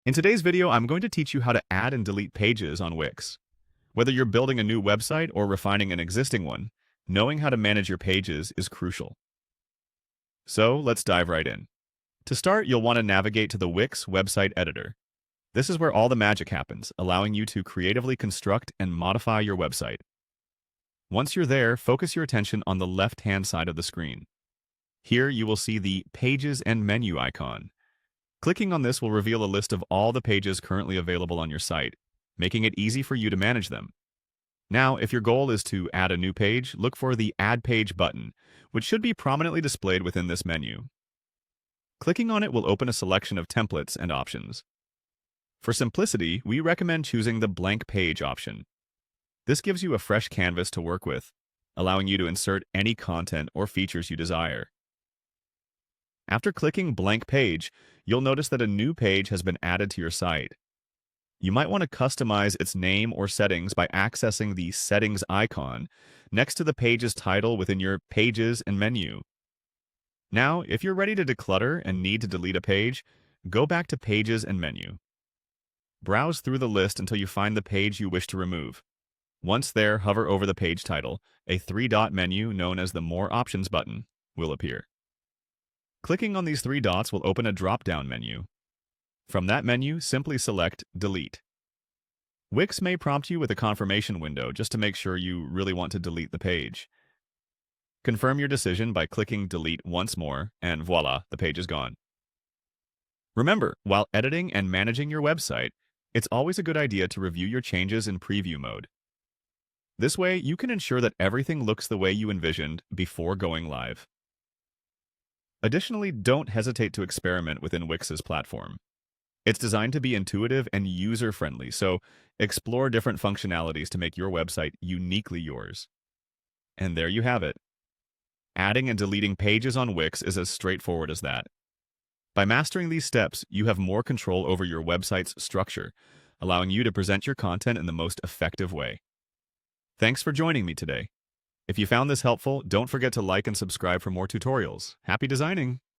In today's video, I'm going to teach you how to add and delete pages on Wix. Whether you're building a new website or refining an existing one, knowing how to manage your pages is crucial. So let's dive right in. To start, you'll want to navigate to the Wix website editor. This is where all the magic happens, allowing you to creatively construct and modify your website. Once you're there, focus your attention on the left-hand side of the screen. Here you will see the Pages and Menu icon. Clicking on this will reveal a list of all the pages currently available on your site, making it easy for you to manage them. Now, if your goal is to add a new page, look for the Add Page button, which should be prominently displayed within this menu. Clicking on it will open a selection of templates and options. For simplicity, we recommend choosing the Blank Page option. This gives you a fresh canvas to work with, allowing you to insert any content or features you desire. After clicking Blank Page, you'll notice that a new page has been added to your site. You might want to customize its name or settings by accessing the Settings icon next to the page's title within your Pages and Menu. Now, if you're ready to declutter and need to delete a page, go back to Pages and Menu. Browse through the list until you find the page you wish to remove. Once there, hover over the page title. A three-dot menu known as the More Options button will appear. Clicking on these three dots will open a drop-down menu. From that menu, simply select Delete. Wix may prompt you with a confirmation window just to make sure you really want to delete the page. Confirm your decision by clicking Delete once more, and voila, the page is gone. Remember, while editing and managing your website, it's always a good idea to review your changes in preview mode. This way, you can ensure that everything looks the way you envisioned before going live. Additionally, don't hesitate to experiment within Wix's platform. It's designed to be intuitive and user-friendly, so explore different functionalities to make your website uniquely yours. And there you have it. Adding and deleting pages on Wix is as straightforward as that. By mastering these steps, you have more control over your website's structure, allowing you to present your content in the most effective way. Thanks for joining me today. If you found this helpful, don't forget to like and subscribe for more tutorials. Happy designing!